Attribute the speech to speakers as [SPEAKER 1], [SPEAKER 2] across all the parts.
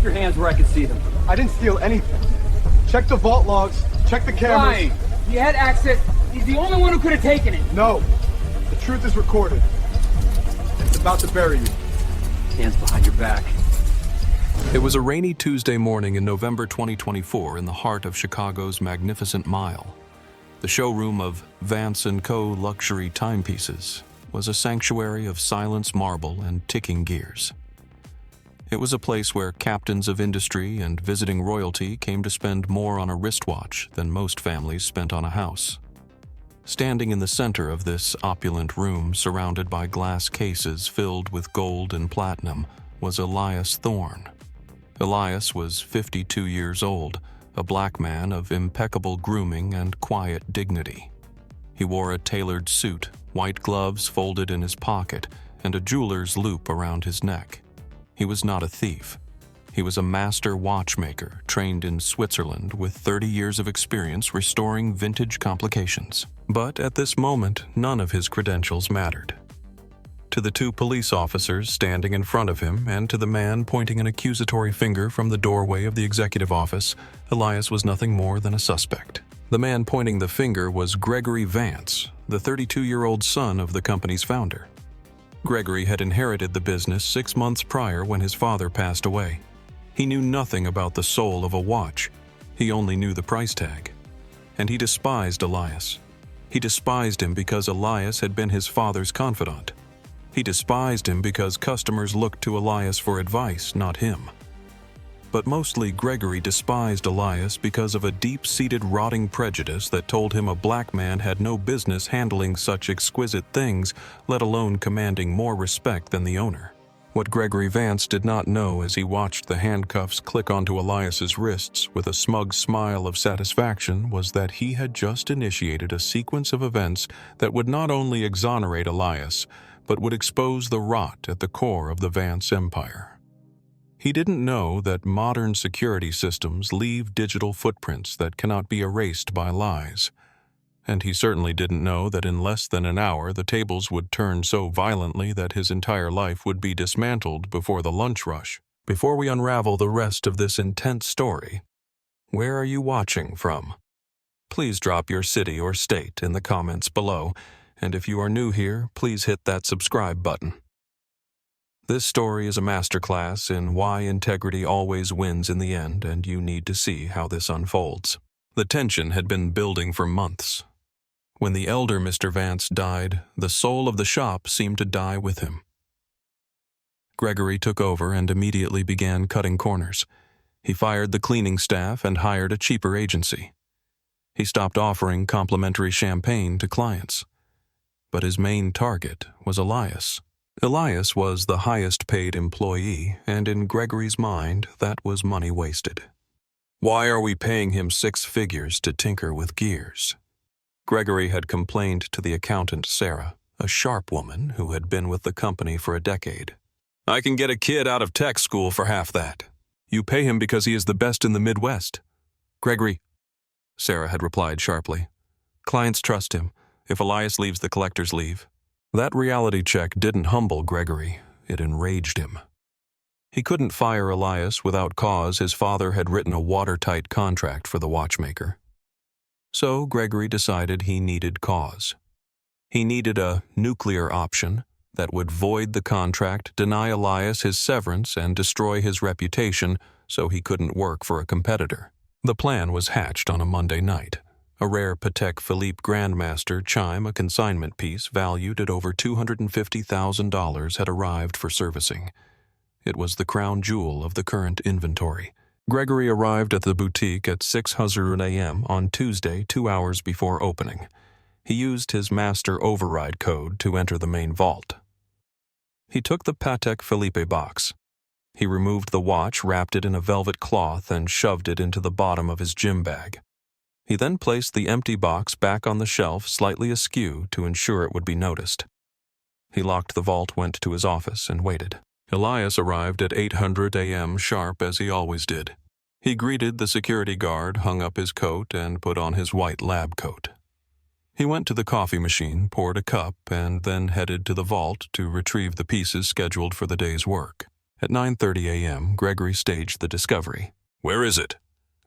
[SPEAKER 1] your hands where I could see them.
[SPEAKER 2] I didn't steal anything. Check the vault logs. Check the cameras.
[SPEAKER 1] Lying. He had access. He's the only one who could have taken it.
[SPEAKER 2] No. The truth is recorded. It's about to bury you.
[SPEAKER 1] Hands behind your back.
[SPEAKER 3] It was a rainy Tuesday morning in November 2024 in the heart of Chicago's Magnificent Mile. The showroom of Vance & Co. luxury timepieces was a sanctuary of silence marble and ticking gears. It was a place where captains of industry and visiting royalty came to spend more on a wristwatch than most families spent on a house. Standing in the center of this opulent room, surrounded by glass cases filled with gold and platinum, was Elias Thorne. Elias was 52 years old, a black man of impeccable grooming and quiet dignity. He wore a tailored suit, white gloves folded in his pocket, and a jeweler's loop around his neck. He was not a thief. He was a master watchmaker trained in Switzerland with 30 years of experience restoring vintage complications. But at this moment, none of his credentials mattered. To the two police officers standing in front of him and to the man pointing an accusatory finger from the doorway of the executive office, Elias was nothing more than a suspect. The man pointing the finger was Gregory Vance, the 32-year-old son of the company's founder. Gregory had inherited the business 6 months prior when his father passed away. He knew nothing about the soul of a watch. He only knew the price tag. And he despised Elias. He despised him because Elias had been his father's confidant. He despised him because customers looked to Elias for advice, not him. But mostly Gregory despised Elias because of a deep-seated rotting prejudice that told him a black man had no business handling such exquisite things, let alone commanding more respect than the owner. What Gregory Vance did not know as he watched the handcuffs click onto Elias's wrists with a smug smile of satisfaction was that he had just initiated a sequence of events that would not only exonerate Elias, but would expose the rot at the core of the Vance empire. He didn't know that modern security systems leave digital footprints that cannot be erased by lies. And he certainly didn't know that in less than an hour the tables would turn so violently that his entire life would be dismantled before the lunch rush. Before we unravel the rest of this intense story, where are you watching from? Please drop your city or state in the comments below, and if you are new here, please hit that subscribe button. This story is a masterclass in why integrity always wins in the end, and you need to see how this unfolds. The tension had been building for months. When the elder Mr. Vance died, the soul of the shop seemed to die with him. Gregory took over and immediately began cutting corners. He fired the cleaning staff and hired a cheaper agency. He stopped offering complimentary champagne to clients. But his main target was Elias. Elias was the highest-paid employee, and in Gregory's mind, that was money wasted. Why are we paying him 6 figures to tinker with gears? Gregory had complained to the accountant Sarah, a sharp woman who had been with the company for a decade. I can get a kid out of tech school for half that. You pay him because he is the best in the Midwest. Gregory, Sarah had replied sharply. Clients trust him. If Elias leaves, the collectors leave. That reality check didn't humble Gregory, it enraged him. He couldn't fire Elias without cause. His father had written a watertight contract for the watchmaker. So Gregory decided he needed cause. He needed a nuclear option that would void the contract, deny Elias his severance, and destroy his reputation so he couldn't work for a competitor. The plan was hatched on a Monday night. A rare Patek Philippe Grandmaster chime, a consignment piece valued at over $250,000, had arrived for servicing. It was the crown jewel of the current inventory. Gregory arrived at the boutique at 6:00 a.m. on Tuesday, 2 hours before opening. He used his master override code to enter the main vault. He took the Patek Philippe box. He removed the watch, wrapped it in a velvet cloth, and shoved it into the bottom of his gym bag. He then placed the empty box back on the shelf slightly askew to ensure it would be noticed. He locked the vault, went to his office, and waited. Elias arrived at 8:00 a.m. sharp as he always did. He greeted the security guard, hung up his coat, and put on his white lab coat. He went to the coffee machine, poured a cup, and then headed to the vault to retrieve the pieces scheduled for the day's work. At 9:30 a.m., Gregory staged the discovery. "Where is it?"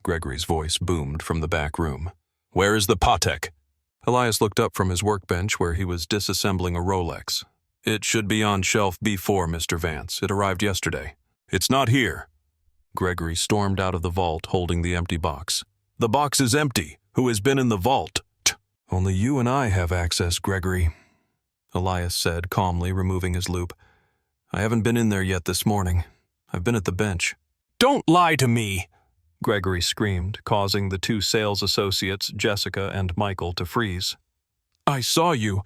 [SPEAKER 3] Gregory's voice boomed from the back room. "Where is the Patek?" Elias looked up from his workbench where he was disassembling a Rolex. "It should be on shelf B4, Mr. Vance. It arrived yesterday." "It's not here." Gregory stormed out of the vault holding the empty box. "The box is empty. Who has been in the vault?" "Only you and I have access, Gregory," Elias said calmly, removing his loupe. "I haven't been in there yet this morning. I've been at the bench." "Don't lie to me!" Gregory screamed, causing the two sales associates, Jessica and Michael, to freeze. I saw you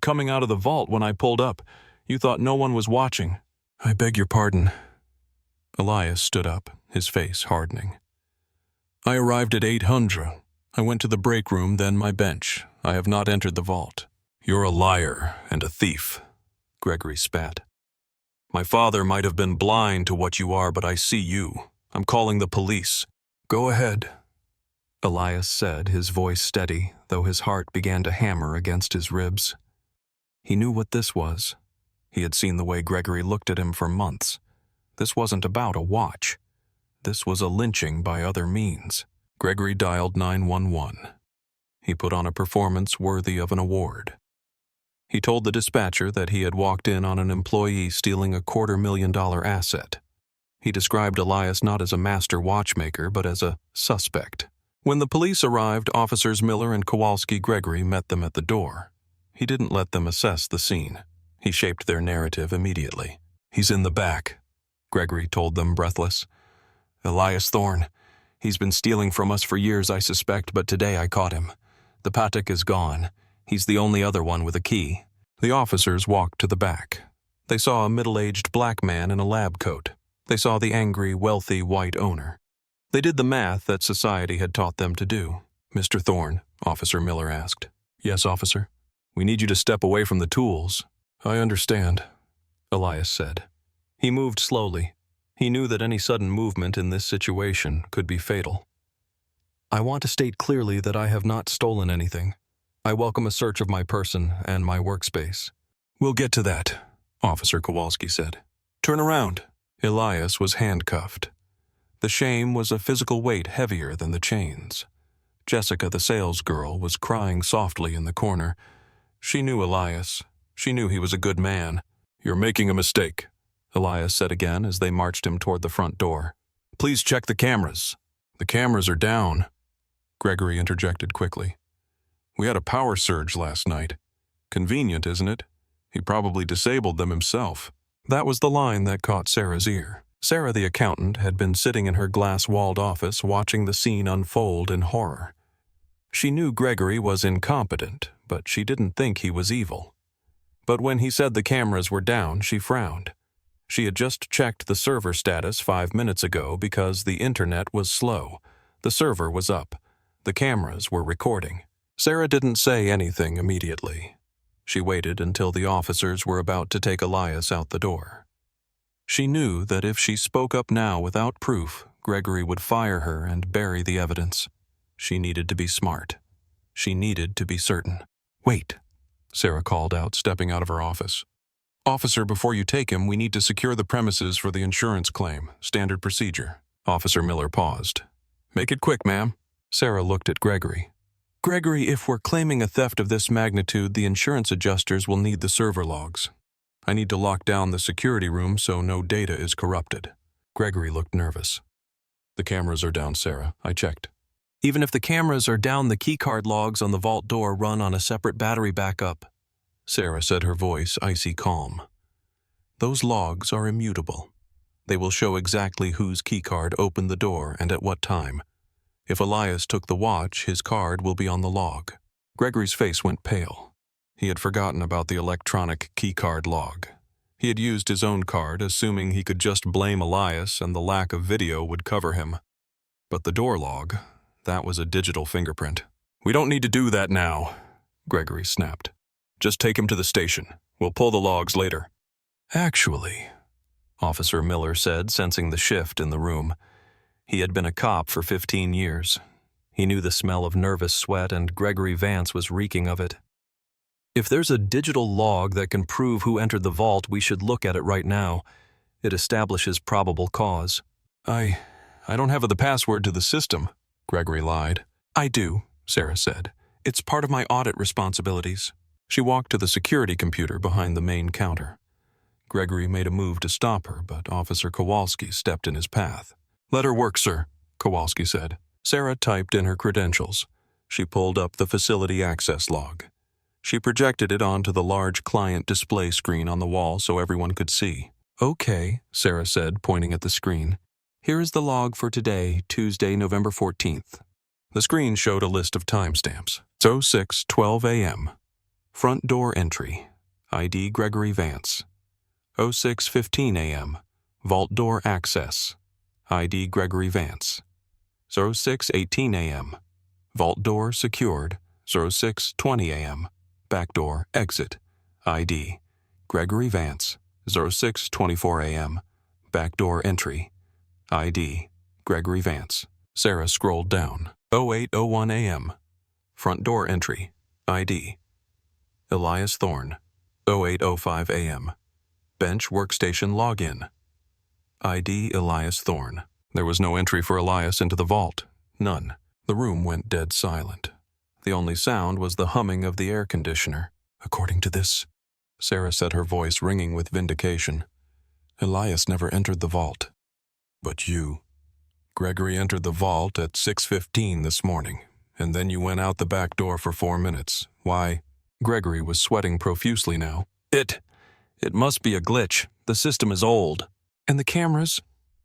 [SPEAKER 3] coming out of the vault when I pulled up. You thought no one was watching." "I beg your pardon." Elias stood up, his face hardening. "I arrived at 800. I went to the break room, then my bench. I have not entered the vault." "You're a liar and a thief," Gregory spat. "My father might have been blind to what you are, but I see you. I'm calling the police." "Go ahead," Elias said, his voice steady, though his heart began to hammer against his ribs. He knew what this was. He had seen the way Gregory looked at him for months. This wasn't about a watch. This was a lynching by other means. Gregory dialed 911. He put on a performance worthy of an award. He told the dispatcher that he had walked in on an employee stealing a $250,000 asset. He described Elias not as a master watchmaker, but as a suspect. When the police arrived, Officers Miller and Kowalski Gregory met them at the door. He didn't let them assess the scene. He shaped their narrative immediately. "He's in the back," Gregory told them, breathless. "Elias Thorne. He's been stealing from us for years, I suspect, but today I caught him. The Patek is gone. He's the only other one with a key." The officers walked to the back. They saw a middle-aged black man in a lab coat. They saw the angry, wealthy white owner. They did the math that society had taught them to do. "Mr. Thorne," Officer Miller asked. "Yes, officer." "We need you to step away from the tools." "I understand," Elias said. He moved slowly. He knew that any sudden movement in this situation could be fatal. "I want to state clearly that I have not stolen anything. I welcome a search of my person and my workspace." "We'll get to that," Officer Kowalski said. "Turn around." Elias was handcuffed. The shame was a physical weight heavier than the chains. Jessica, the salesgirl, was crying softly in the corner. She knew Elias. She knew he was a good man. "You're making a mistake," Elias said again as they marched him toward the front door. "Please check the cameras." "The cameras are down," Gregory interjected quickly. "We had a power surge last night. Convenient, isn't it? He probably disabled them himself." That was the line that caught Sarah's ear. Sarah, the accountant, had been sitting in her glass-walled office watching the scene unfold in horror. She knew Gregory was incompetent, but she didn't think he was evil. But when he said the cameras were down, she frowned. She had just checked the server status 5 minutes ago because the internet was slow. The server was up. The cameras were recording. Sarah didn't say anything immediately. She waited until the officers were about to take Elias out the door. She knew that if she spoke up now without proof, Gregory would fire her and bury the evidence. She needed to be smart. She needed to be certain. "Wait," Sarah called out, stepping out of her office. "Officer, before you take him, we need to secure the premises for the insurance claim. Standard procedure." Officer Miller paused. "Make it quick, ma'am." Sarah looked at Gregory. "Gregory, if we're claiming a theft of this magnitude, the insurance adjusters will need the server logs. I need to lock down the security room so no data is corrupted." Gregory looked nervous. "The cameras are down, Sarah. I checked." "Even if the cameras are down, the keycard logs on the vault door run on a separate battery backup," Sarah said, her voice icy calm. "Those logs are immutable. They will show exactly whose keycard opened the door and at what time. If Elias took the watch, his card will be on the log." Gregory's face went pale. He had forgotten about the electronic keycard log. He had used his own card, assuming he could just blame Elias and the lack of video would cover him. But the door log, that was a digital fingerprint. "We don't need to do that now," Gregory snapped. "Just take him to the station. We'll pull the logs later." "Actually," Officer Miller said, sensing the shift in the room. He had been a cop for 15 years. He knew the smell of nervous sweat, and Gregory Vance was reeking of it. "If there's a digital log that can prove who entered the vault, we should look at it right now. It establishes probable cause. I don't have the password to the system, Gregory lied. I do, Sarah said. It's part of my audit responsibilities. She walked to the security computer behind the main counter. Gregory made a move to stop her, but Officer Kowalski stepped in his path. Let her work, sir, Kowalski said. Sarah typed in her credentials. She pulled up the facility access log. She projected it onto the large client display screen on the wall so everyone could see. Okay, Sarah said, pointing at the screen. Here is the log for today, Tuesday, November 14th. The screen showed a list of timestamps. It's 06:12 a.m. Front door entry. ID Gregory Vance. 06:15 a.m. Vault door access. ID Gregory Vance. 06:18 a.m. Vault door secured. 06:20 a.m. Back door exit. ID Gregory Vance. 06:24 a.m. Back door entry. ID Gregory Vance. Sarah scrolled down. 08:01 a.m. Front door entry. ID Elias Thorne. 08:05 a.m. Bench workstation login. ID Elias Thorne. There was no entry for Elias into the vault. None. The room went dead silent. The only sound was the humming of the air conditioner. According to this, Sarah said, her voice ringing with vindication, Elias never entered the vault. But you. Gregory entered the vault at 6:15 this morning, and then you went out the back door for 4 minutes. Why? Gregory was sweating profusely now. It must be a glitch. The system is old. And the cameras?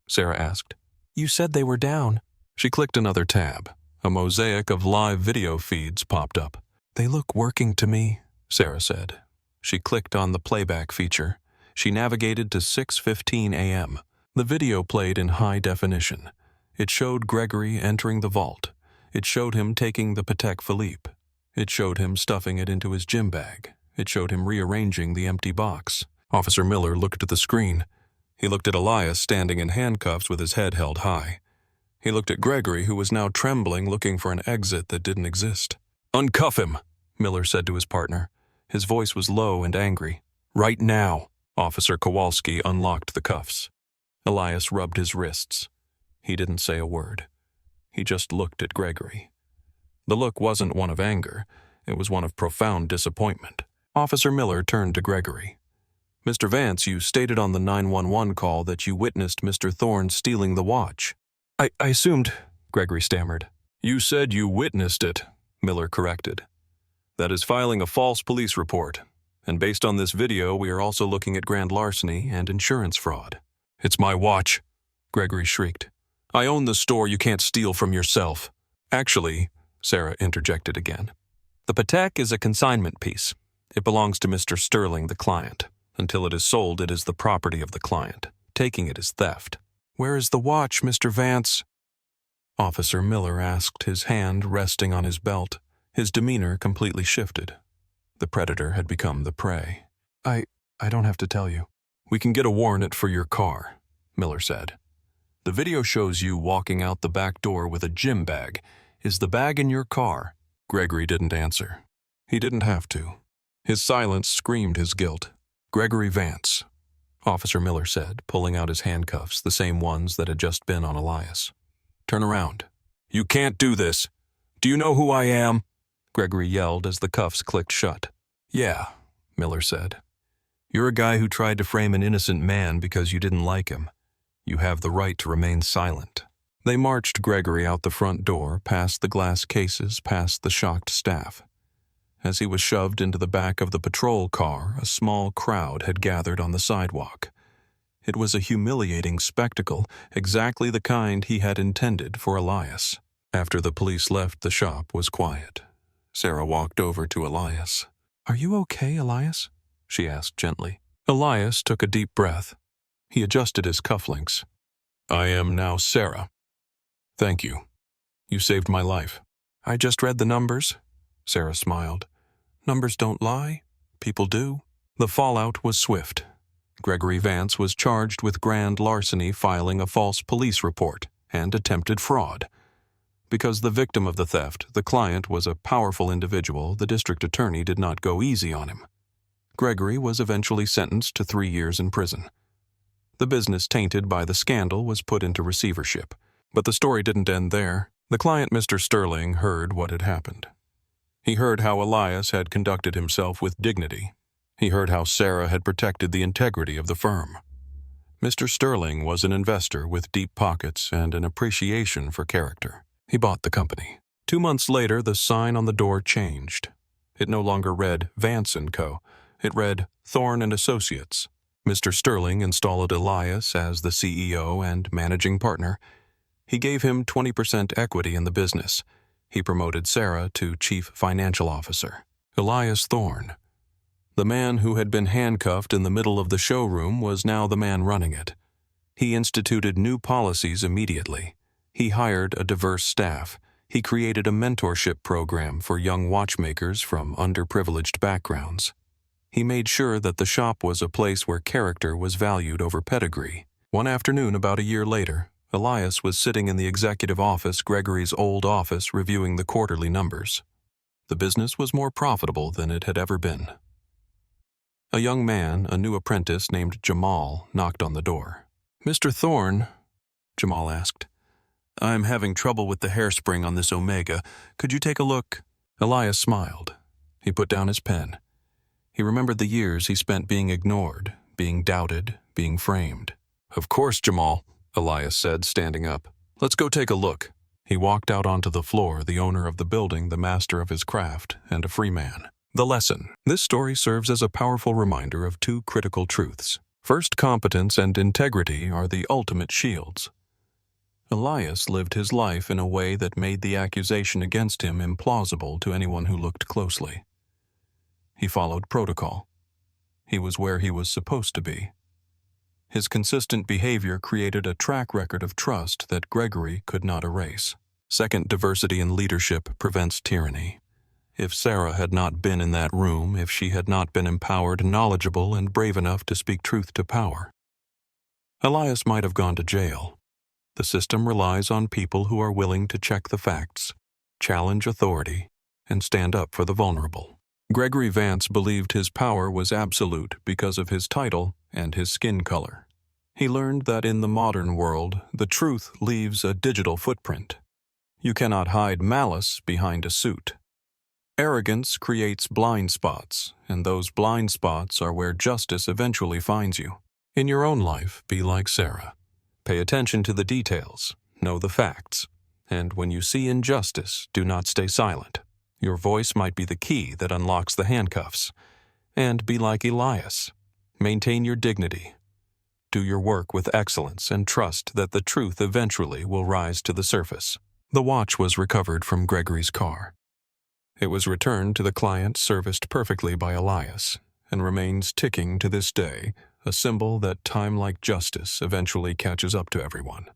[SPEAKER 3] Sarah asked. You said they were down. She clicked another tab. A mosaic of live video feeds popped up. They look working to me, Sarah said. She clicked on the playback feature. She navigated to 6:15 a.m. The video played in high definition. It showed Gregory entering the vault. It showed him taking the Patek Philippe. It showed him stuffing it into his gym bag. It showed him rearranging the empty box. Officer Miller looked at the screen. He looked at Elias standing in handcuffs with his head held high. He looked at Gregory, who was now trembling, looking for an exit that didn't exist. Uncuff him, Miller said to his partner. His voice was low and angry. Right now. Officer Kowalski unlocked the cuffs. Elias rubbed his wrists. He didn't say a word. He just looked at Gregory. The look wasn't one of anger. It was one of profound disappointment. Officer Miller turned to Gregory. Mr. Vance, you stated on the 911 call that you witnessed Mr. Thorne stealing the watch. I assumed, Gregory stammered. You said you witnessed it, Miller corrected. That is filing a false police report. And based on this video, we are also looking at grand larceny and insurance fraud. It's my watch, Gregory shrieked. I own the store, you can't steal from yourself. Actually, Sarah interjected again. The Patek is a consignment piece. It belongs to Mr. Sterling, the client. Until it is sold, it is the property of the client. Taking it is theft. Where is the watch, Mr. Vance? Officer Miller asked, his hand resting on his belt. His demeanor completely shifted. The predator had become the prey. I don't have to tell you. We can get a warrant for your car, Miller said. The video shows you walking out the back door with a gym bag. Is the bag in your car? Gregory didn't answer. He didn't have to. His silence screamed his guilt. Gregory Vance, Officer Miller said, pulling out his handcuffs, the same ones that had just been on Elias. Turn around. You can't do this. Do you know who I am? Gregory yelled as the cuffs clicked shut. Yeah, Miller said. You're a guy who tried to frame an innocent man because you didn't like him. You have the right to remain silent. They marched Gregory out the front door, past the glass cases, past the shocked staff. As he was shoved into the back of the patrol car, a small crowd had gathered on the sidewalk. It was a humiliating spectacle, exactly the kind he had intended for Elias. After the police left, the shop was quiet. Sarah walked over to Elias. Are you okay, Elias? She asked gently. Elias took a deep breath. He adjusted his cufflinks. I am now Sarah. Thank you. You saved my life. I just read the numbers. Sarah smiled. Numbers don't lie. People do. The fallout was swift. Gregory Vance was charged with grand larceny, filing a false police report, and attempted fraud. Because the victim of the theft, the client, was a powerful individual, the district attorney did not go easy on him. Gregory was eventually sentenced to 3 years in prison. The business tainted by the scandal was put into receivership. But the story didn't end there. The client, Mr. Sterling, heard what had happened. He heard how Elias had conducted himself with dignity. He heard how Sarah had protected the integrity of the firm. Mr. Sterling was an investor with deep pockets and an appreciation for character. He bought the company. 2 months later, the sign on the door changed. It no longer read Vance & Co. It read Thorne & Associates. Mr. Sterling installed Elias as the CEO and managing partner. He gave him 20% equity in the business. He promoted Sarah to Chief Financial Officer. Elias Thorne, the man who had been handcuffed in the middle of the showroom, was now the man running it. He instituted new policies immediately. He hired a diverse staff. He created a mentorship program for young watchmakers from underprivileged backgrounds. He made sure that the shop was a place where character was valued over pedigree. One afternoon, about a year later, Elias was sitting in the executive office, Gregory's old office, reviewing the quarterly numbers. The business was more profitable than it had ever been. A young man, a new apprentice named Jamal, knocked on the door. "Mr. Thorne," Jamal asked, "I'm having trouble with the hairspring on this Omega. Could you take a look?" Elias smiled. He put down his pen. He remembered the years he spent being ignored, being doubted, being framed. "Of course, Jamal," Elias said, standing up. "Let's go take a look." He walked out onto the floor, the owner of the building, the master of his craft, and a free man. The lesson. This story serves as a powerful reminder of two critical truths. First, competence and integrity are the ultimate shields. Elias lived his life in a way that made the accusation against him implausible to anyone who looked closely. He followed protocol. He was where he was supposed to be. His consistent behavior created a track record of trust that Gregory could not erase. Second, diversity in leadership prevents tyranny. If Sarah had not been in that room, if she had not been empowered, knowledgeable, and brave enough to speak truth to power, Elias might have gone to jail. The system relies on people who are willing to check the facts, challenge authority, and stand up for the vulnerable. Gregory Vance believed his power was absolute because of his title and his skin color. He learned that in the modern world, the truth leaves a digital footprint. You cannot hide malice behind a suit. Arrogance creates blind spots, and those blind spots are where justice eventually finds you. In your own life, be like Sarah. Pay attention to the details, know the facts, and when you see injustice, do not stay silent. Your voice might be the key that unlocks the handcuffs. And be like Elias. Maintain your dignity. Do your work with excellence and trust that the truth eventually will rise to the surface. The watch was recovered from Gregory's car. It was returned to the client, serviced perfectly by Elias, and remains ticking to this day, a symbol that time like justice eventually catches up to everyone.